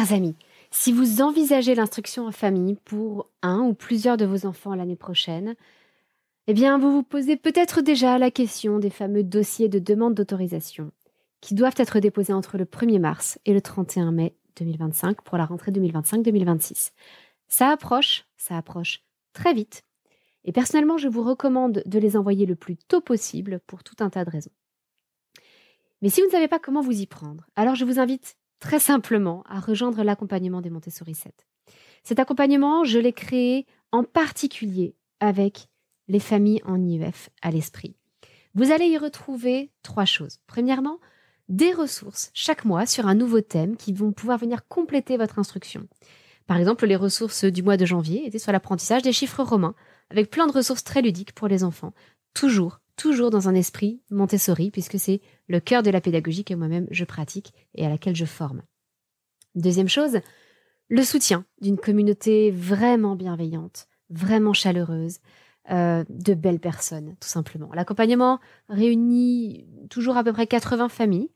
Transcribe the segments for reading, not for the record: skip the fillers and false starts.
Chers amis, si vous envisagez l'instruction en famille pour un ou plusieurs de vos enfants l'année prochaine, eh bien, vous vous posez peut-être déjà la question des fameux dossiers de demande d'autorisation qui doivent être déposés entre le 1er mars et le 31 mai 2025 pour la rentrée 2025-2026. Ça approche très vite. Et personnellement, je vous recommande de les envoyer le plus tôt possible pour tout un tas de raisons. Mais si vous ne savez pas comment vous y prendre, alors je vous invite très simplement à rejoindre l'accompagnement des Montessori 7. Cet accompagnement, je l'ai créé en particulier avec les familles en IEF à l'esprit. Vous allez y retrouver 3 choses. Premièrement, des ressources chaque mois sur un nouveau thème qui vont pouvoir venir compléter votre instruction. Par exemple, les ressources du mois de janvier étaient sur l'apprentissage des chiffres romains, avec plein de ressources très ludiques pour les enfants. Toujours dans un esprit Montessori, puisque c'est le cœur de la pédagogie que moi-même je pratique et à laquelle je forme. Deuxième chose, le soutien d'une communauté vraiment bienveillante, vraiment chaleureuse, de belles personnes, tout simplement. L'accompagnement réunit toujours à peu près 80 familles,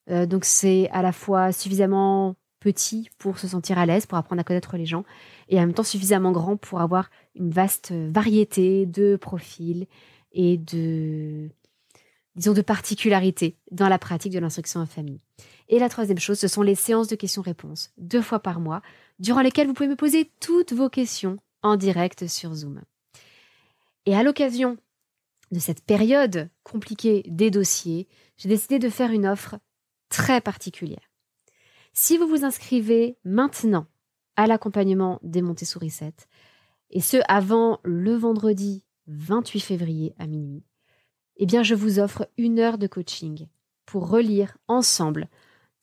donc c'est à la fois suffisamment petit pour se sentir à l'aise, pour apprendre à connaître les gens, et en même temps suffisamment grand pour avoir une vaste variété de profils et de particularités dans la pratique de l'instruction en famille. Et la troisième chose, ce sont les séances de questions-réponses, 2 fois par mois, durant lesquelles vous pouvez me poser toutes vos questions en direct sur Zoom. Et à l'occasion de cette période compliquée des dossiers, j'ai décidé de faire une offre très particulière. Si vous vous inscrivez maintenant à l'accompagnement des Montessori 7, et ce avant le vendredi 28 février à minuit, eh bien je vous offre 1 heure de coaching pour relire ensemble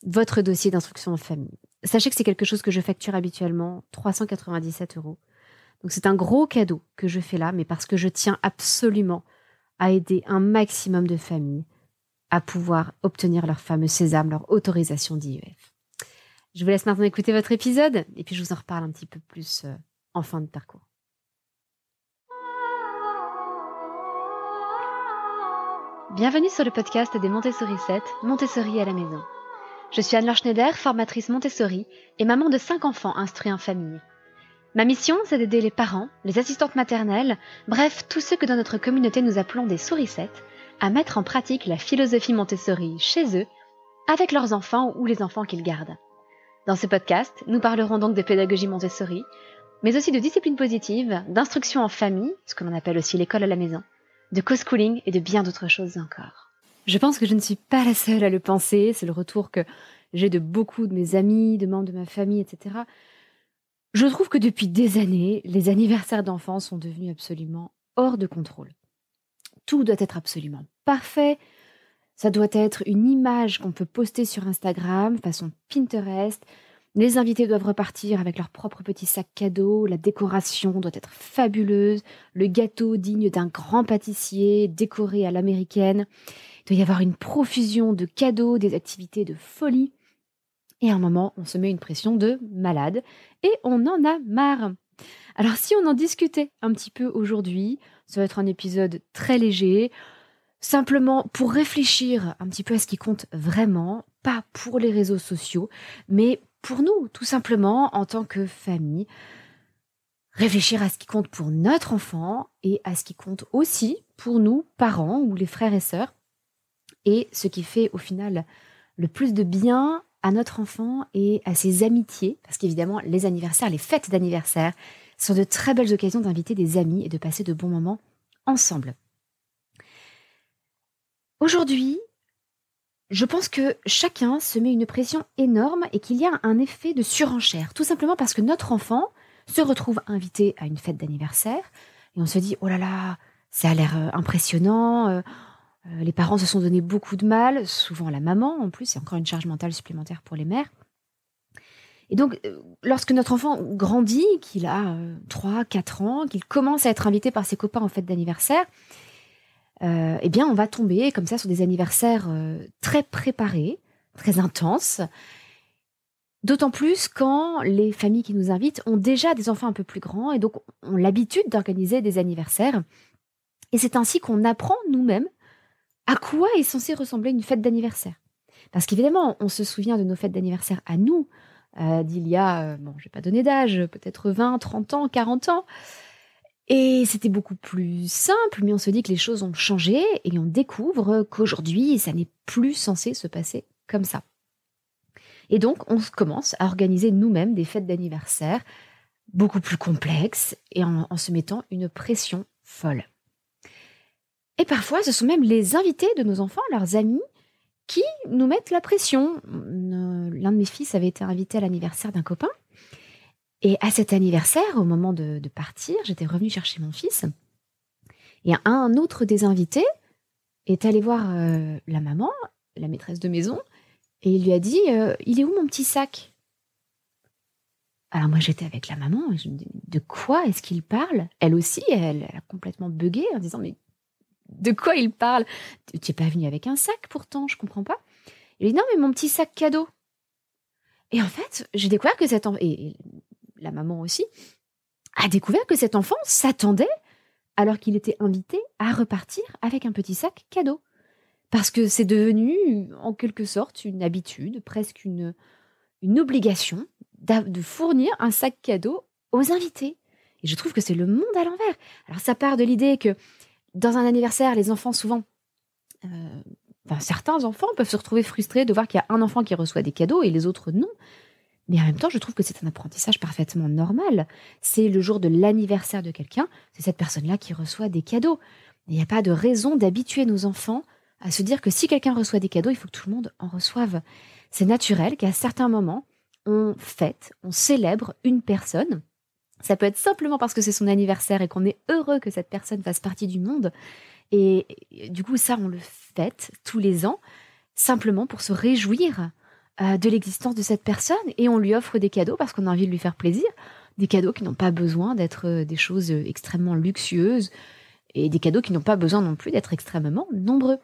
votre dossier d'instruction en famille. Sachez que c'est quelque chose que je facture habituellement 397 €. Donc c'est un gros cadeau que je fais là, mais parce que je tiens absolument à aider un maximum de familles à pouvoir obtenir leur fameux sésame, leur autorisation d'IEF. Je vous laisse maintenant écouter votre épisode et puis je vous en reparle un petit peu plus en fin de parcours. Bienvenue sur le podcast des Montessori 7, Montessori à la maison. Je suis Anne-Laure Schneider, formatrice Montessori et maman de 5 enfants instruits en famille. Ma mission, c'est d'aider les parents, les assistantes maternelles, bref, tous ceux que dans notre communauté nous appelons des souricettes, à mettre en pratique la philosophie Montessori chez eux, avec leurs enfants ou les enfants qu'ils gardent. Dans ce podcast, nous parlerons donc de pédagogie Montessori, mais aussi de discipline positive, d'instruction en famille, ce que l'on appelle aussi l'école à la maison, de co-schooling et de bien d'autres choses encore. Je pense que je ne suis pas la seule à le penser, c'est le retour que j'ai de beaucoup de mes amis, de membres de ma famille, etc. Je trouve que depuis des années, les anniversaires d'enfants sont devenus absolument hors de contrôle. Tout doit être absolument parfait. Ça doit être une image qu'on peut poster sur Instagram, façon Pinterest. Les invités doivent repartir avec leur propre petit sac cadeau. La décoration doit être fabuleuse. Le gâteau digne d'un grand pâtissier, décoré à l'américaine. Il doit y avoir une profusion de cadeaux, des activités de folie. Et à un moment, on se met une pression de malade et on en a marre. Alors si on en discutait un petit peu aujourd'hui, ça va être un épisode très léger, simplement pour réfléchir un petit peu à ce qui compte vraiment, pas pour les réseaux sociaux, mais pour nous, tout simplement, en tant que famille, réfléchir à ce qui compte pour notre enfant et à ce qui compte aussi pour nous, parents ou les frères et sœurs, et ce qui fait au final le plus de bien à notre enfant et à ses amitiés, parce qu'évidemment, les anniversaires, les fêtes d'anniversaire sont de très belles occasions d'inviter des amis et de passer de bons moments ensemble. Aujourd'hui, je pense que chacun se met une pression énorme et qu'il y a un effet de surenchère, tout simplement parce que notre enfant se retrouve invité à une fête d'anniversaire et on se dit « Oh là là, ça a l'air impressionnant ». Les parents se sont donné beaucoup de mal, souvent la maman en plus, c'est encore une charge mentale supplémentaire pour les mères. Et donc, lorsque notre enfant grandit, qu'il a 3-4 ans, qu'il commence à être invité par ses copains en fête d'anniversaire, eh bien on va tomber comme ça sur des anniversaires très préparés, très intenses, d'autant plus quand les familles qui nous invitent ont déjà des enfants un peu plus grands et donc ont l'habitude d'organiser des anniversaires. Et c'est ainsi qu'on apprend nous-mêmes à quoi est censée ressembler une fête d'anniversaire. Parce qu'évidemment, on se souvient de nos fêtes d'anniversaire à nous, d'il y a, je vais pas donner d'âge, peut-être 20, 30 ans, 40 ans. Et c'était beaucoup plus simple, mais on se dit que les choses ont changé et on découvre qu'aujourd'hui, ça n'est plus censé se passer comme ça. Et donc, on commence à organiser nous-mêmes des fêtes d'anniversaire beaucoup plus complexes et en se mettant une pression folle. Et parfois, ce sont même les invités de nos enfants, leurs amis, qui nous mettent la pression. L'un de mes fils avait été invité à l'anniversaire d'un copain. Et à cet anniversaire, au moment de partir, j'étais revenue chercher mon fils. Et un autre des invités est allé voir la maman, la maîtresse de maison, et il lui a dit il est où mon petit sac? Alors moi, j'étais avec la maman, et je me dis de quoi est-ce qu'il parle? Elle aussi, elle a complètement bugué en disant mais de quoi il parle? Tu n'es pas venu avec un sac pourtant, je comprends pas. Il lui dit non, mais mon petit sac cadeau. Et en fait, j'ai découvert que cet enfant, et la maman aussi, a découvert que cet enfant s'attendait, alors qu'il était invité, à repartir avec un petit sac cadeau. Parce que c'est devenu, en quelque sorte, une habitude, presque une obligation de fournir un sac cadeau aux invités. Et je trouve que c'est le monde à l'envers. Alors ça part de l'idée que dans un anniversaire, les enfants souvent, certains enfants peuvent se retrouver frustrés de voir qu'il y a un enfant qui reçoit des cadeaux et les autres non. Mais en même temps, je trouve que c'est un apprentissage parfaitement normal. C'est le jour de l'anniversaire de quelqu'un, c'est cette personne-là qui reçoit des cadeaux. Il n'y a pas de raison d'habituer nos enfants à se dire que si quelqu'un reçoit des cadeaux, il faut que tout le monde en reçoive. C'est naturel qu'à certains moments, on fête, on célèbre une personne. Ça peut être simplement parce que c'est son anniversaire et qu'on est heureux que cette personne fasse partie du monde. Et du coup, ça, on le fête tous les ans, simplement pour se réjouir de l'existence de cette personne. Et on lui offre des cadeaux parce qu'on a envie de lui faire plaisir. Des cadeaux qui n'ont pas besoin d'être des choses extrêmement luxueuses et des cadeaux qui n'ont pas besoin non plus d'être extrêmement nombreux.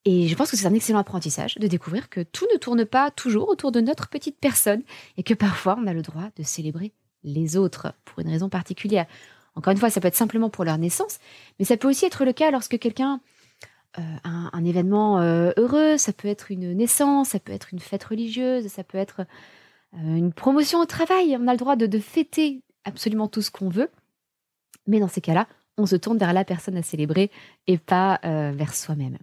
Et je pense que c'est un excellent apprentissage de découvrir que tout ne tourne pas toujours autour de notre petite personne et que parfois on a le droit de célébrer les autres pour une raison particulière. Encore une fois, ça peut être simplement pour leur naissance, mais ça peut aussi être le cas lorsque quelqu'un a un événement heureux, ça peut être une naissance, ça peut être une fête religieuse, ça peut être une promotion au travail. On a le droit de fêter absolument tout ce qu'on veut, mais dans ces cas-là, on se tourne vers la personne à célébrer et pas vers soi-même.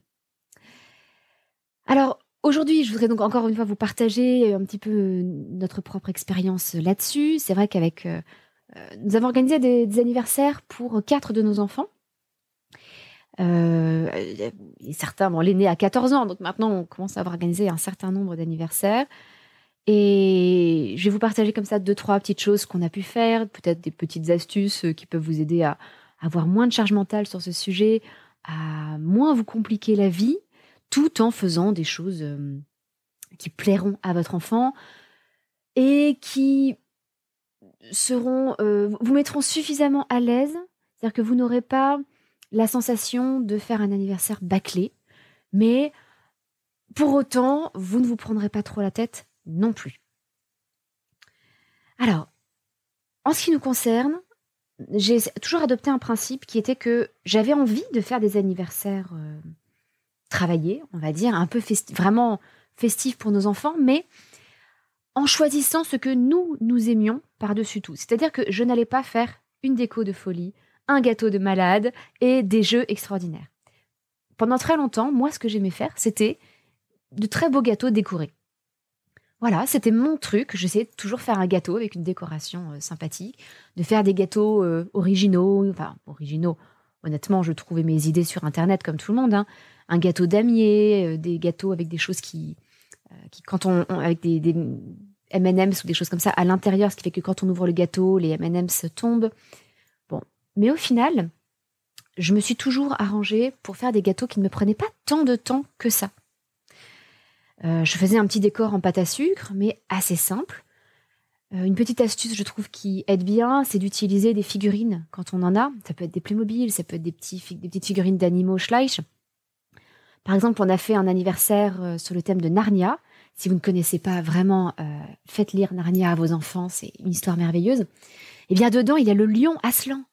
Alors, aujourd'hui, je voudrais donc encore une fois vous partager un petit peu notre propre expérience là-dessus. C'est vrai qu'avec... nous avons organisé des anniversaires pour 4 de nos enfants. Et certains, l'aîné a 14 ans, donc maintenant on commence à avoir organisé un certain nombre d'anniversaires. Et je vais vous partager comme ça 2-3 petites choses qu'on a pu faire, peut-être des petites astuces qui peuvent vous aider à avoir moins de charge mentale sur ce sujet, à moins vous compliquer la vie, tout en faisant des choses qui plairont à votre enfant et qui vous mettront suffisamment à l'aise, c'est-à-dire que vous n'aurez pas la sensation de faire un anniversaire bâclé, mais pour autant, vous ne vous prendrez pas trop la tête non plus. Alors, en ce qui nous concerne, j'ai toujours adopté un principe qui était que j'avais envie de faire des anniversaires travaillés, on va dire, un peu vraiment festifs pour nos enfants, mais en choisissant ce que nous aimions par-dessus tout. C'est-à-dire que je n'allais pas faire une déco de folie, un gâteau de malade et des jeux extraordinaires. Pendant très longtemps, moi, ce que j'aimais faire, c'était de très beaux gâteaux décorés. Voilà, c'était mon truc. J'essayais de toujours faire un gâteau avec une décoration sympathique, de faire des gâteaux originaux. Enfin, originaux, honnêtement, je trouvais mes idées sur Internet comme tout le monde. Hein. Un gâteau damier, des gâteaux avec des choses qui quand avec des M&M's ou des choses comme ça à l'intérieur, ce qui fait que quand on ouvre le gâteau, les M&M's tombent. Bon, mais au final, je me suis toujours arrangée pour faire des gâteaux qui ne me prenaient pas tant de temps que ça. Je faisais un petit décor en pâte à sucre, mais assez simple. Une petite astuce, je trouve, qui aide bien, c'est d'utiliser des figurines quand on en a. Ça peut être des Playmobil, ça peut être des petites figurines d'animaux Schleich. Par exemple, on a fait un anniversaire sur le thème de Narnia. Si vous ne connaissez pas vraiment, faites lire Narnia à vos enfants, c'est une histoire merveilleuse. Et bien dedans, il y a le lion Aslan.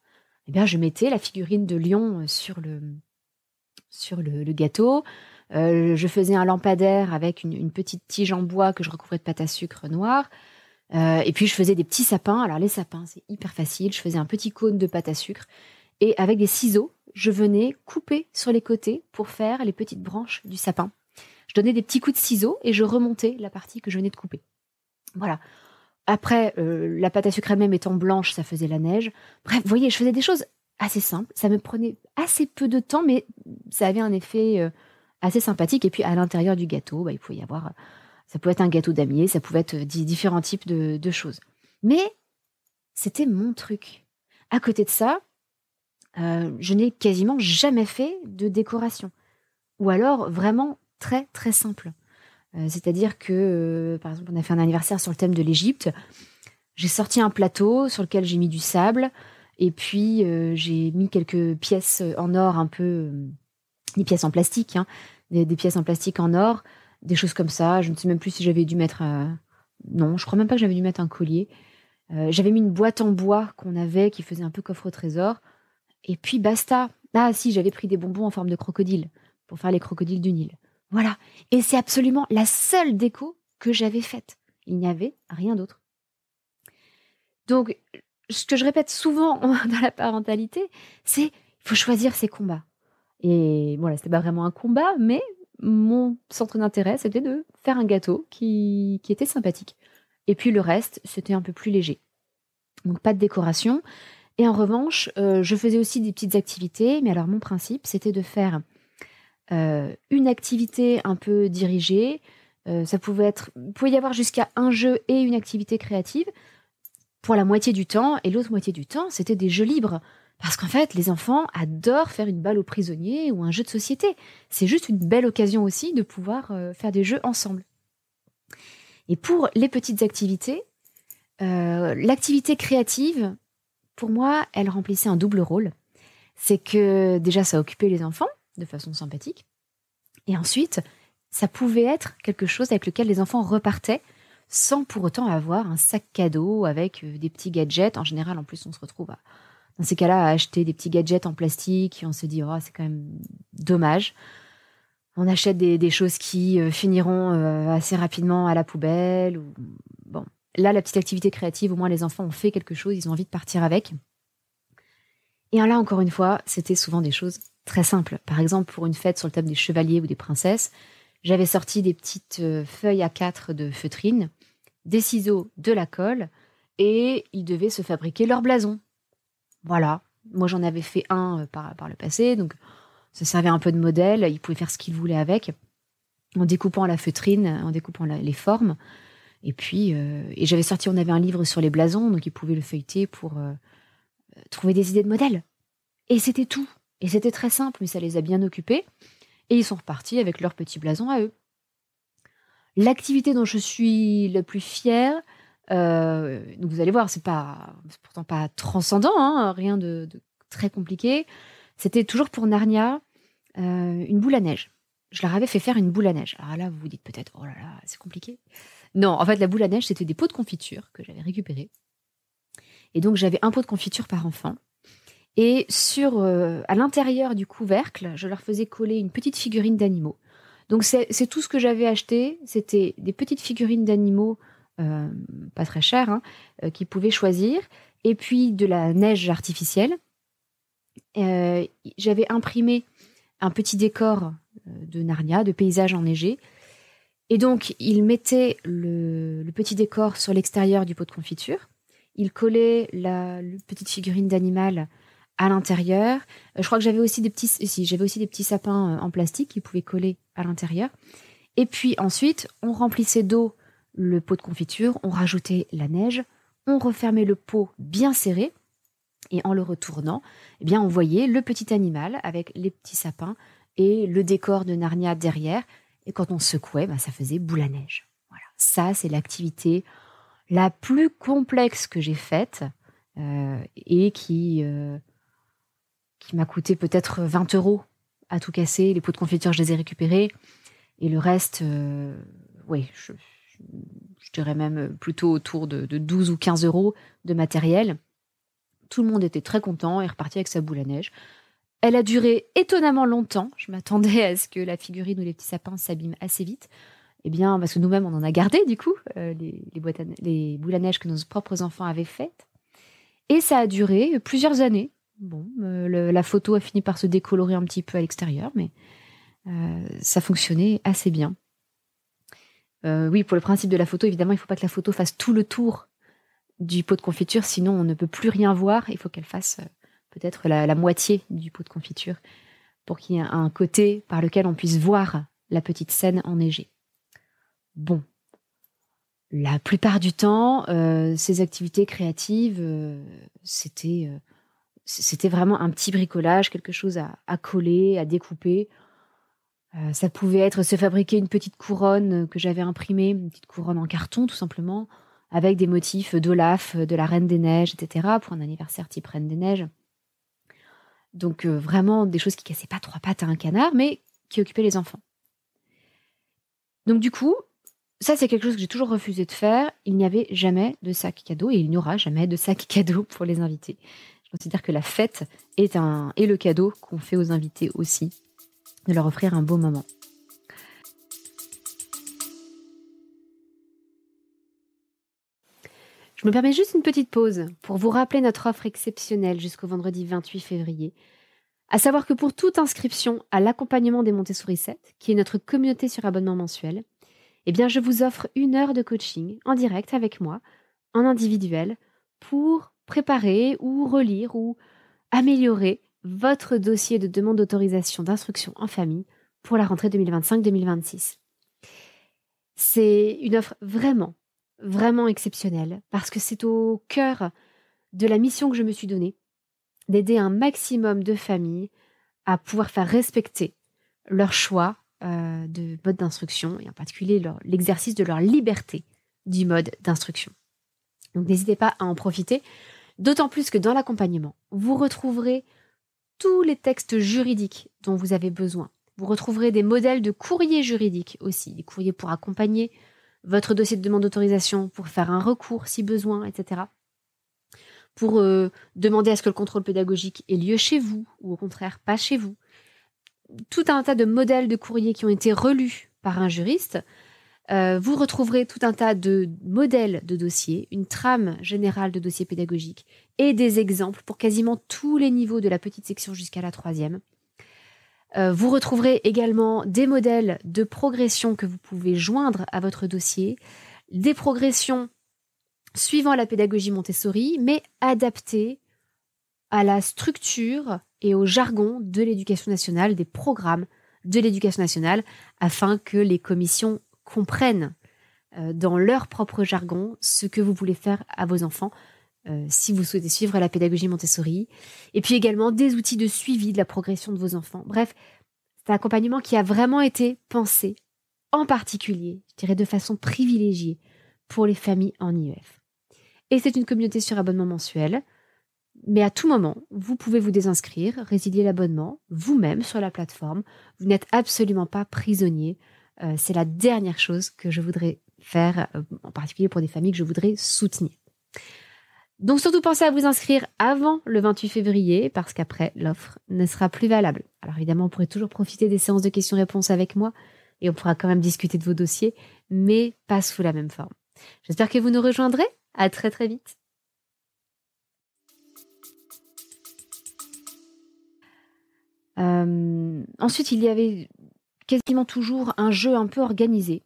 Et bien, je mettais la figurine de lion sur le gâteau. Je faisais un lampadaire avec une petite tige en bois que je recouvrais de pâte à sucre noire. Et puis, je faisais des petits sapins. Alors, les sapins, c'est hyper facile. Je faisais un petit cône de pâte à sucre. Et avec des ciseaux, je venais couper sur les côtés pour faire les petites branches du sapin. Je donnais des petits coups de ciseaux et je remontais la partie que je venais de couper. Voilà. Après, la pâte à sucre elle-même étant blanche, ça faisait la neige. Bref, vous voyez, je faisais des choses assez simples. Ça me prenait assez peu de temps, mais ça avait un effet assez sympathique. Et puis, à l'intérieur du gâteau, il pouvait y avoir... Ça pouvait être un gâteau damier, ça pouvait être différents types de choses. Mais c'était mon truc. À côté de ça, je n'ai quasiment jamais fait de décoration. Ou alors, vraiment très, très simple. C'est-à-dire que, par exemple, on a fait un anniversaire sur le thème de l'Égypte. J'ai sorti un plateau sur lequel j'ai mis du sable. Et puis, j'ai mis quelques pièces en or un peu... des pièces en plastique, hein, des pièces en plastique en or. Des choses comme ça. Je ne sais même plus si j'avais dû mettre... Non, je crois même pas que j'avais dû mettre un collier. J'avais mis une boîte en bois qu'on avait, qui faisait un peu coffre au trésor. Et puis basta. Ah si, j'avais pris des bonbons en forme de crocodile pour faire les crocodiles du Nil. Voilà. Et c'est absolument la seule déco que j'avais faite. Il n'y avait rien d'autre. Donc, ce que je répète souvent dans la parentalité, c'est il faut choisir ses combats. Et voilà, c'était pas vraiment un combat, mais mon centre d'intérêt, c'était de faire un gâteau qui était sympathique. Et puis le reste, c'était un peu plus léger. Donc pas de décoration. Et en revanche, je faisais aussi des petites activités. Mais alors mon principe, c'était de faire une activité un peu dirigée. Il pouvait y avoir jusqu'à un jeu et une activité créative pour la moitié du temps. Et l'autre moitié du temps, c'était des jeux libres. Parce qu'en fait, les enfants adorent faire une balle aux prisonniers ou un jeu de société. C'est juste une belle occasion aussi de pouvoir faire des jeux ensemble. Et pour les petites activités, l'activité créative, pour moi, elle remplissait un double rôle. C'est que déjà, ça occupait les enfants de façon sympathique. Et ensuite, ça pouvait être quelque chose avec lequel les enfants repartaient sans pour autant avoir un sac cadeau avec des petits gadgets. En général, en plus, on se retrouve dans ces cas-là, à acheter des petits gadgets en plastique, et on se dit, oh, c'est quand même dommage. On achète des choses qui finiront assez rapidement à la poubelle. Bon. Là, la petite activité créative, au moins les enfants ont fait quelque chose, ils ont envie de partir avec. Et là, encore une fois, c'était souvent des choses très simples. Par exemple, pour une fête sur le thème des chevaliers ou des princesses, j'avais sorti des petites feuilles A4 de feutrine, des ciseaux, de la colle, et ils devaient se fabriquer leur blason. Voilà, moi j'en avais fait un par le passé, donc ça servait un peu de modèle, ils pouvaient faire ce qu'ils voulaient avec, en découpant la feutrine, en découpant les formes. Et puis, et j'avais sorti, on avait un livre sur les blasons, donc ils pouvaient le feuilleter pour trouver des idées de modèles. Et c'était tout. Et c'était très simple, mais ça les a bien occupés. Et ils sont repartis avec leur petit blason à eux. L'activité dont je suis la plus fière, donc vous allez voir, c'est pourtant pas transcendant, hein, rien de très compliqué. C'était toujours pour Narnia, une boule à neige. Je leur avais fait faire une boule à neige. Alors là, vous vous dites peut-être, oh là là, c'est compliqué. Non, en fait, la boule à neige, c'était des pots de confiture que j'avais récupérés. Et donc, j'avais un pot de confiture par enfant. Et à l'intérieur du couvercle, je leur faisais coller une petite figurine d'animaux. Donc, c'est tout ce que j'avais acheté. C'était des petites figurines d'animaux, pas très chères, hein, qu'ils pouvaient choisir. Et puis, de la neige artificielle. J'avais imprimé un petit décor de Narnia, de paysage enneigé. Et donc, ils mettaient le petit décor sur l'extérieur du pot de confiture. Ils collaient la petite figurine d'animal à l'intérieur. Je crois que j'avais aussi des petits sapins en plastique qui pouvaient coller à l'intérieur. Et puis ensuite, on remplissait d'eau le pot de confiture, on rajoutait la neige, on refermait le pot bien serré. Et en le retournant, eh bien, on voyait le petit animal avec les petits sapins et le décor de Narnia derrière. Et quand on secouait, ça faisait boule à neige. Voilà. Ça, c'est l'activité la plus complexe que j'ai faite et qui m'a coûté peut-être 20 € à tout casser. Les pots de confiture, je les ai récupérés. Et le reste, oui, je dirais même plutôt autour de 12 ou 15 € de matériel. Tout le monde était très content et reparti avec sa boule à neige. Elle a duré étonnamment longtemps. Je m'attendais à ce que la figurine ou les petits sapins s'abîment assez vite. Eh bien, parce que nous-mêmes, on en a gardé, du coup, les boules à neige que nos propres enfants avaient faites. Et ça a duré plusieurs années. Bon, la photo a fini par se décolorer un petit peu à l'extérieur, mais ça fonctionnait assez bien. Oui, pour le principe de la photo, évidemment, il ne faut pas que la photo fasse tout le tour du pot de confiture, sinon on ne peut plus rien voir. Il faut qu'elle fasse peut-être la moitié du pot de confiture pour qu'il y ait un côté par lequel on puisse voir la petite scène enneigée. Bon, la plupart du temps, ces activités créatives, c'était vraiment un petit bricolage, quelque chose à coller, à découper. Ça pouvait être se fabriquer une petite couronne que j'avais imprimée, une petite couronne en carton tout simplement, avec des motifs d'Olaf, de la Reine des Neiges, etc. pour un anniversaire type Reine des Neiges. Donc vraiment des choses qui cassaient pas trois pattes à un canard, mais qui occupaient les enfants. Donc du coup, ça c'est quelque chose que j'ai toujours refusé de faire. Il n'y avait jamais de sac cadeau et il n'y aura jamais de sac cadeau pour les invités. Je considère que la fête est le cadeau qu'on fait aux invités aussi, de leur offrir un beau moment. Je me permets juste une petite pause pour vous rappeler notre offre exceptionnelle jusqu'au vendredi 28 février. À savoir que pour toute inscription à l'accompagnement des Montessori 7, qui est notre communauté sur abonnement mensuel, eh bien je vous offre 1 heure de coaching en direct avec moi, en individuel, pour préparer ou relire ou améliorer votre dossier de demande d'autorisation d'instruction en famille pour la rentrée 2025-2026. C'est une offre vraiment, vraiment exceptionnelle parce que c'est au cœur de la mission que je me suis donnée, d'aider un maximum de familles à pouvoir faire respecter leur choix de mode d'instruction et en particulier l'exercice de leur liberté du mode d'instruction. Donc n'hésitez pas à en profiter, d'autant plus que dans l'accompagnement, vous retrouverez tous les textes juridiques dont vous avez besoin. Vous retrouverez des modèles de courriers juridiques aussi, des courriers pour accompagner votre dossier de demande d'autorisation, pour faire un recours si besoin, etc. Pour demander à ce que le contrôle pédagogique ait lieu chez vous ou au contraire pas chez vous. Tout un tas de modèles de courriers qui ont été relus par un juriste. Vous retrouverez tout un tas de modèles de dossiers, une trame générale de dossiers pédagogiques et des exemples pour quasiment tous les niveaux de la petite section jusqu'à la 3e. Vous retrouverez également des modèles de progression que vous pouvez joindre à votre dossier, des progressions suivant la pédagogie Montessori, mais adaptées à la structure et au jargon de l'éducation nationale, des programmes de l'éducation nationale, afin que les commissions comprennent dans leur propre jargon ce que vous voulez faire à vos enfants si vous souhaitez suivre la pédagogie Montessori. Et puis également des outils de suivi de la progression de vos enfants. Bref, c'est un accompagnement qui a vraiment été pensé, en particulier, je dirais de façon privilégiée, pour les familles en IEF. Et c'est une communauté sur abonnement mensuel. Mais à tout moment, vous pouvez vous désinscrire, résilier l'abonnement vous-même sur la plateforme. Vous n'êtes absolument pas prisonnier. C'est la dernière chose que je voudrais faire, en particulier pour des familles que je voudrais soutenir. Donc surtout pensez à vous inscrire avant le 28 février parce qu'après, l'offre ne sera plus valable. Alors évidemment, vous pourrez toujours profiter des séances de questions-réponses avec moi et on pourra quand même discuter de vos dossiers, mais pas sous la même forme. J'espère que vous nous rejoindrez. À très très vite. Ensuite, il y avait quasiment toujours un jeu un peu organisé.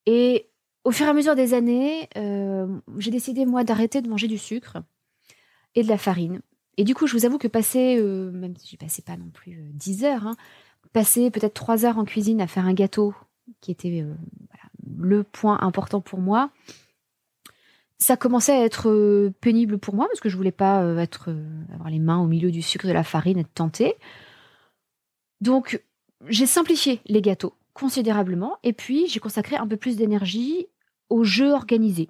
Et au fur et à mesure des années, j'ai décidé, moi, d'arrêter de manger du sucre et de la farine. Et du coup, je vous avoue que passer, même si j'ai passé pas non plus 10 heures, passer peut-être 3 heures en cuisine à faire un gâteau, qui était le point important pour moi, ça commençait à être pénible pour moi, parce que je voulais pas avoir les mains au milieu du sucre et de la farine, être tentée. Donc, j'ai simplifié les gâteaux considérablement, et puis j'ai consacré un peu plus d'énergie aux jeux organisés.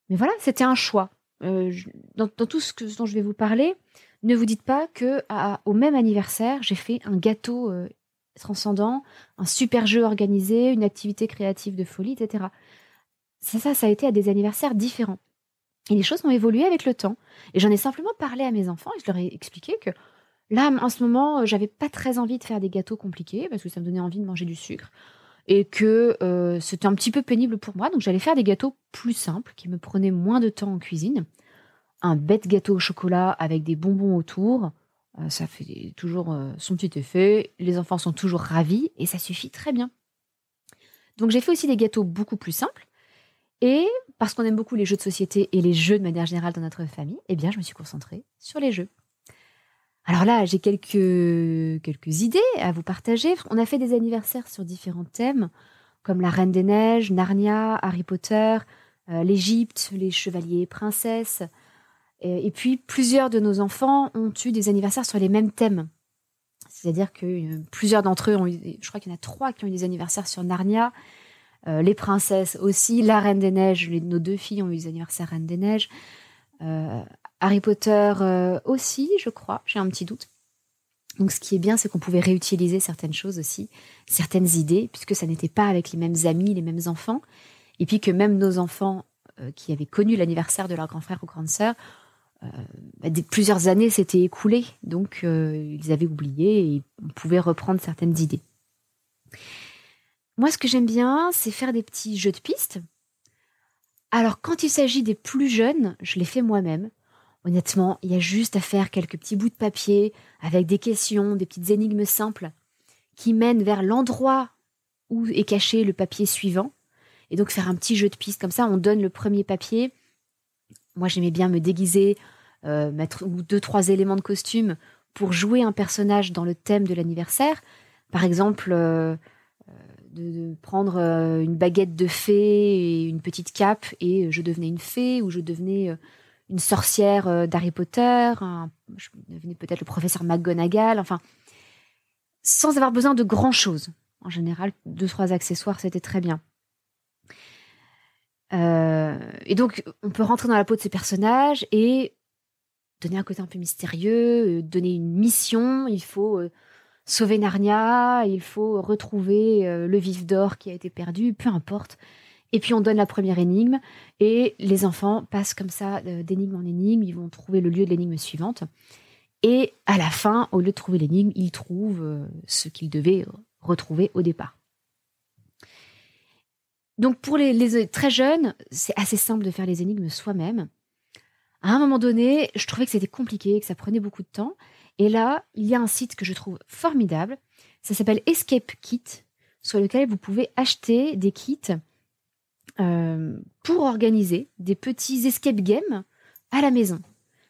Mais voilà, c'était un choix. Dans tout ce dont je vais vous parler, ne vous dites pas qu'au même anniversaire, j'ai fait un gâteau transcendant, un super jeu organisé, une activité créative de folie, etc. Ça a été à des anniversaires différents. Et les choses ont évolué avec le temps. Et j'en ai simplement parlé à mes enfants et je leur ai expliqué que Là, en ce moment, j'avais pas très envie de faire des gâteaux compliqués parce que ça me donnait envie de manger du sucre et que c'était un petit peu pénible pour moi. Donc, j'allais faire des gâteaux plus simples qui me prenaient moins de temps en cuisine. Un bête gâteau au chocolat avec des bonbons autour, ça fait toujours son petit effet. Les enfants sont toujours ravis et ça suffit très bien. Donc, j'ai fait aussi des gâteaux beaucoup plus simples. Et parce qu'on aime beaucoup les jeux de société et les jeux de manière générale dans notre famille, eh bien, je me suis concentrée sur les jeux. Alors là, j'ai quelques idées à vous partager. On a fait des anniversaires sur différents thèmes, comme la Reine des Neiges, Narnia, Harry Potter, l'Égypte, les chevaliers et princesses. Et puis, plusieurs de nos enfants ont eu des anniversaires sur les mêmes thèmes. C'est-à-dire que plusieurs d'entre eux ont eu, je crois qu'il y en a 3 qui ont eu des anniversaires sur Narnia, les princesses aussi, la Reine des Neiges, nos 2 filles ont eu des anniversaires Reine des Neiges, Harry Potter aussi, je crois, j'ai un petit doute. Donc ce qui est bien, c'est qu'on pouvait réutiliser certaines choses aussi, certaines idées, puisque ça n'était pas avec les mêmes amis, les mêmes enfants, et puis que même nos enfants qui avaient connu l'anniversaire de leur grand frère ou grande sœur, plusieurs années s'étaient écoulées, donc ils avaient oublié et on pouvait reprendre certaines idées. Moi, ce que j'aime bien, c'est faire des petits jeux de pistes. Alors, quand il s'agit des plus jeunes, je les fais moi-même. Honnêtement, il y a juste à faire quelques petits bouts de papier avec des questions, des petites énigmes simples qui mènent vers l'endroit où est caché le papier suivant. Et donc, faire un petit jeu de pistes comme ça, on donne le premier papier. Moi, j'aimais bien me déguiser, mettre 2-3 éléments de costume pour jouer un personnage dans le thème de l'anniversaire. Par exemple, de prendre une baguette de fée et une petite cape et je devenais une fée ou je devenais une sorcière d'Harry Potter, je devenais peut-être le professeur McGonagall, enfin, sans avoir besoin de grand-chose. En général, 2-3 accessoires, c'était très bien. Et donc, on peut rentrer dans la peau de ces personnages et donner un côté un peu mystérieux, donner une mission. Il faut sauver Narnia, il faut retrouver le vif d'or qui a été perdu, peu importe. Et puis on donne la première énigme et les enfants passent comme ça d'énigme en énigme, ils vont trouver le lieu de l'énigme suivante. Et à la fin, au lieu de trouver l'énigme, ils trouvent ce qu'ils devaient retrouver au départ. Donc pour les très jeunes, c'est assez simple de faire les énigmes soi-même. À un moment donné, je trouvais que c'était compliqué, que ça prenait beaucoup de temps. Et là, il y a un site que je trouve formidable. Ça s'appelle Escape Kit, sur lequel vous pouvez acheter des kits pour organiser des petits escape games à la maison.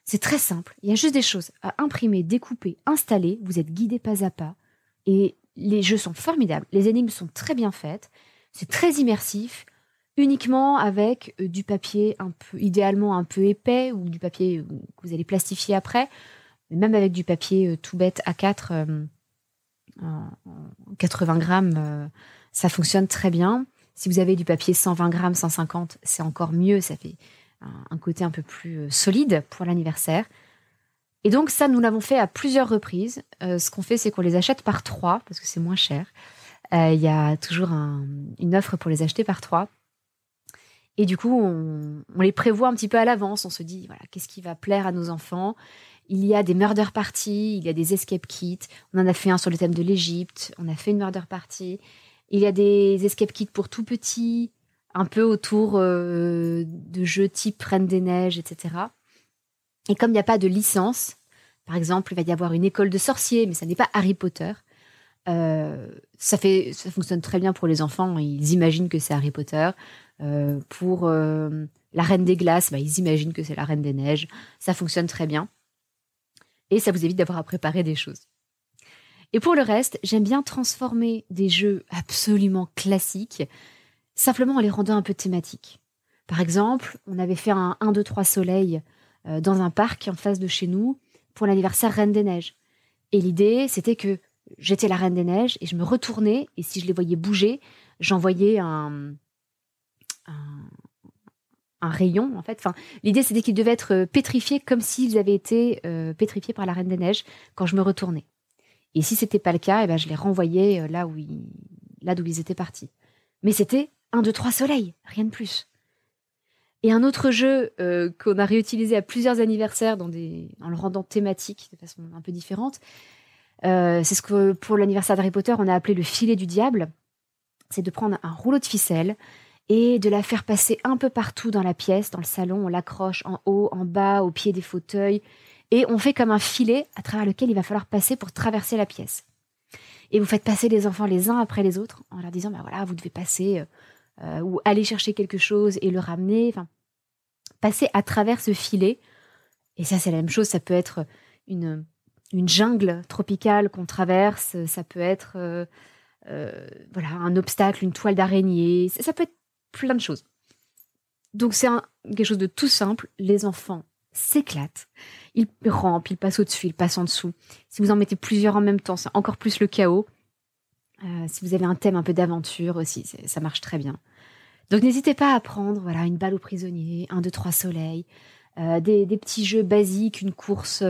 C'est très simple. Il y a juste des choses à imprimer, découper, installer. Vous êtes guidé pas à pas. Et les jeux sont formidables. Les énigmes sont très bien faites. C'est très immersif. Uniquement avec du papier idéalement un peu épais ou du papier que vous allez plastifier après. Mais même avec du papier tout bête A4 en 80 grammes, ça fonctionne très bien. Si vous avez du papier 120 grammes, 150, c'est encore mieux. Ça fait un côté un peu plus solide pour l'anniversaire. Et donc ça, nous l'avons fait à plusieurs reprises. Ce qu'on fait, c'est qu'on les achète par 3 parce que c'est moins cher. Il y a toujours une offre pour les acheter par 3. Et du coup, on les prévoit un petit peu à l'avance. On se dit, voilà, qu'est-ce qui va plaire à nos enfants ? Il y a des murder parties, il y a des escape kits. On en a fait un sur le thème de l'Égypte. On a fait une murder party. Il y a des escape kits pour tout petits, un peu autour de jeux type Reine des Neiges, etc. Et comme il n'y a pas de licence, par exemple, il va y avoir une école de sorciers, mais ça n'est pas Harry Potter. Ça fonctionne très bien pour les enfants. Ils imaginent que c'est Harry Potter. Pour la Reine des Glaces, ils imaginent que c'est la Reine des Neiges. Ça fonctionne très bien. Et ça vous évite d'avoir à préparer des choses. Et pour le reste, j'aime bien transformer des jeux absolument classiques, simplement en les rendant un peu thématiques. Par exemple, on avait fait un 1, 2, 3 soleil dans un parc en face de chez nous pour l'anniversaire Reine des Neiges. Et l'idée, c'était que j'étais la Reine des Neiges et je me retournais, et si je les voyais bouger, j'envoyais un rayon, en fait. Enfin, l'idée, c'était qu'ils devaient être pétrifiés comme s'ils avaient été pétrifiés par la Reine des Neiges quand je me retournais. Et si c'était pas le cas, je les renvoyais là d'où ils étaient partis. Mais c'était 1, 2, 3 soleils, rien de plus. Et un autre jeu qu'on a réutilisé à plusieurs anniversaires en le rendant thématique de façon un peu différente, c'est ce que pour l'anniversaire d'Harry Potter, on a appelé le filet du diable. C'est de prendre un rouleau de ficelle et de la faire passer un peu partout dans la pièce, dans le salon. On l'accroche en haut, en bas, au pied des fauteuils. Et on fait comme un filet à travers lequel il va falloir passer pour traverser la pièce. Et vous faites passer les enfants les uns après les autres en leur disant, bah voilà, vous devez passer ou aller chercher quelque chose et le ramener. Enfin, passer à travers ce filet. Et ça, c'est la même chose. Ça peut être une jungle tropicale qu'on traverse. Ça peut être voilà, un obstacle, une toile d'araignée. Ça peut être plein de choses. Donc, c'est quelque chose de tout simple. Les enfants s'éclatent. Ils rampent, ils passent au-dessus, ils passent en dessous. Si vous en mettez plusieurs en même temps, c'est encore plus le chaos. Si vous avez un thème un peu d'aventure aussi, ça marche très bien. Donc, n'hésitez pas à prendre voilà, une balle au prisonnier, 1, 2, 3 soleils, des petits jeux basiques, une course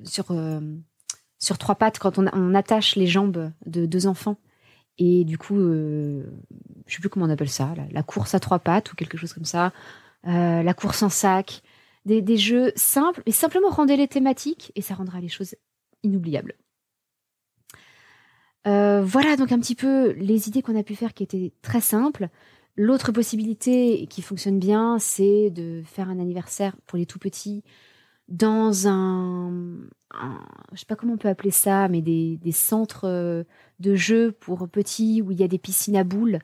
sur 3 pattes quand on attache les jambes de 2 enfants. Et du coup, je sais plus comment on appelle ça, la course à 3 pattes ou quelque chose comme ça, la course en sac, des jeux simples, mais simplement rendez-les thématiques et ça rendra les choses inoubliables. Voilà donc un petit peu les idées qu'on a pu faire qui étaient très simples. L'autre possibilité qui fonctionne bien, c'est de faire un anniversaire pour les tout petits dans je sais pas comment on peut appeler ça, mais des centres de jeux pour petits où il y a des piscines à boules.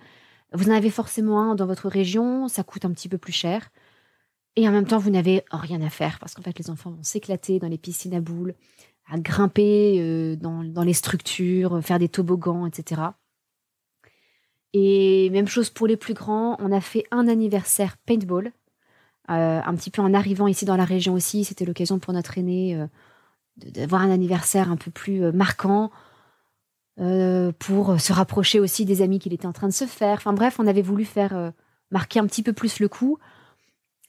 Vous en avez forcément un dans votre région, ça coûte un petit peu plus cher. Et en même temps, vous n'avez rien à faire parce qu'en fait, les enfants vont s'éclater dans les piscines à boules, à grimper dans les structures, faire des toboggans, etc. Et même chose pour les plus grands, on a fait un anniversaire paintball. Un petit peu en arrivant ici dans la région aussi, c'était l'occasion pour notre aîné d'avoir un anniversaire un peu plus marquant pour se rapprocher aussi des amis qu'il était en train de se faire. Enfin bref, on avait voulu faire marquer un petit peu plus le coup.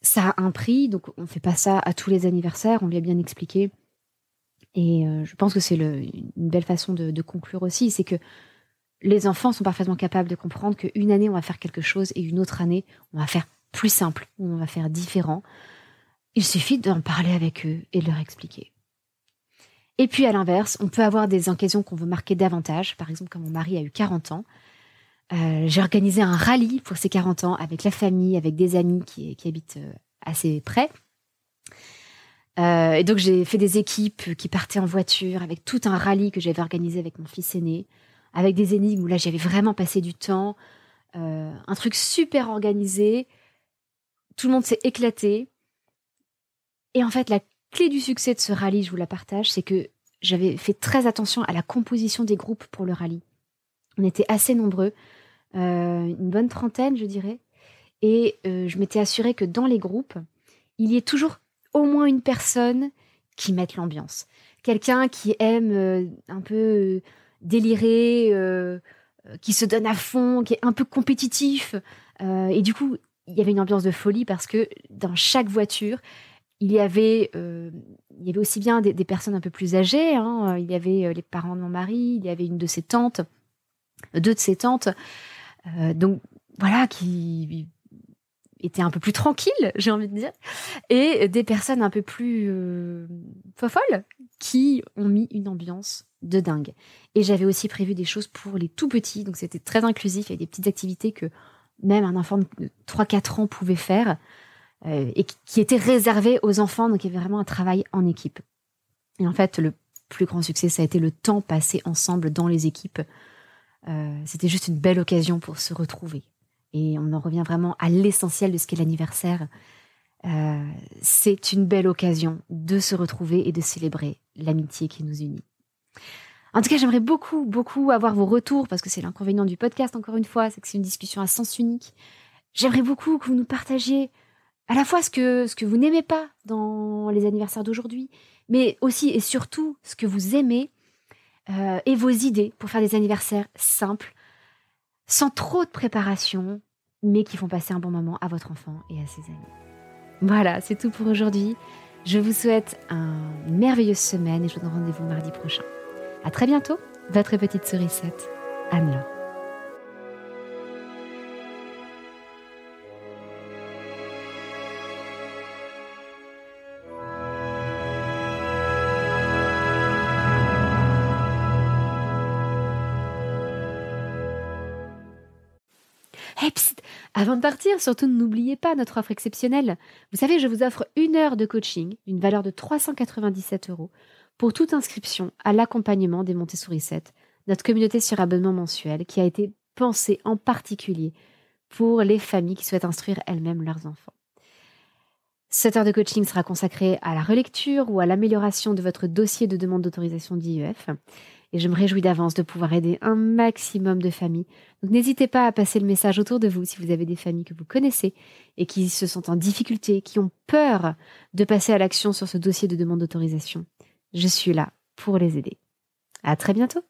Ça a un prix, donc on ne fait pas ça à tous les anniversaires, on lui a bien expliqué. Et je pense que c'est une belle façon de conclure aussi, c'est que les enfants sont parfaitement capables de comprendre qu'une année, on va faire quelque chose et une autre année, on va faire plus simple, ou on va faire différent. Il suffit d'en parler avec eux et de leur expliquer. Et puis à l'inverse, on peut avoir des occasions qu'on veut marquer davantage. Par exemple, quand mon mari a eu 40 ans, j'ai organisé un rallye pour ses 40 ans avec la famille, avec des amis qui habitent assez près. Et donc j'ai fait des équipes qui partaient en voiture avec tout un rallye que j'avais organisé avec mon fils aîné, avec des énigmes où là j'avais vraiment passé du temps, un truc super organisé. Tout le monde s'est éclaté. Et en fait, la clé du succès de ce rallye, je vous la partage, c'est que j'avais fait très attention à la composition des groupes pour le rallye. On était assez nombreux, une bonne trentaine, je dirais. Et je m'étais assurée que dans les groupes, il y ait toujours au moins une personne qui mette l'ambiance. Quelqu'un qui aime un peu délirer, qui se donne à fond, qui est un peu compétitif. Et du coup, il y avait une ambiance de folie parce que dans chaque voiture, il y avait aussi bien des personnes un peu plus âgées. Hein. Il y avait les parents de mon mari, il y avait une de ses tantes, 2 de ses tantes. Donc voilà, qui étaient un peu plus tranquilles, j'ai envie de dire. Et des personnes un peu plus folles qui ont mis une ambiance de dingue. Et j'avais aussi prévu des choses pour les tout petits. Donc c'était très inclusif. Il y avait des petites activités que même un enfant de 3-4 ans pouvait faire. Et qui était réservé aux enfants, donc il y avait vraiment un travail en équipe. Et en fait, le plus grand succès, ça a été le temps passé ensemble dans les équipes. C'était juste une belle occasion pour se retrouver. Et on en revient vraiment à l'essentiel de ce qu'est l'anniversaire. C'est une belle occasion de se retrouver et de célébrer l'amitié qui nous unit. En tout cas, j'aimerais beaucoup, beaucoup avoir vos retours, parce que c'est l'inconvénient du podcast, encore une fois, c'est que c'est une discussion à sens unique. J'aimerais beaucoup que vous nous partagiez à la fois ce que vous n'aimez pas dans les anniversaires d'aujourd'hui, mais aussi et surtout ce que vous aimez et vos idées pour faire des anniversaires simples, sans trop de préparation, mais qui font passer un bon moment à votre enfant et à ses amis. Voilà, c'est tout pour aujourd'hui. Je vous souhaite une merveilleuse semaine et je vous donne rendez-vous mardi prochain. À très bientôt, votre petite sourisette, Anne-Laure. Avant de partir, surtout n'oubliez pas notre offre exceptionnelle. Vous savez, je vous offre 1 heure de coaching d'une valeur de 397 € pour toute inscription à l'accompagnement des Montessori 7, notre communauté sur abonnement mensuel qui a été pensée en particulier pour les familles qui souhaitent instruire elles-mêmes leurs enfants. Cette heure de coaching sera consacrée à la relecture ou à l'amélioration de votre dossier de demande d'autorisation d'IEF. Et je me réjouis d'avance de pouvoir aider un maximum de familles. Donc n'hésitez pas à passer le message autour de vous si vous avez des familles que vous connaissez et qui se sentent en difficulté, qui ont peur de passer à l'action sur ce dossier de demande d'autorisation. Je suis là pour les aider. À très bientôt.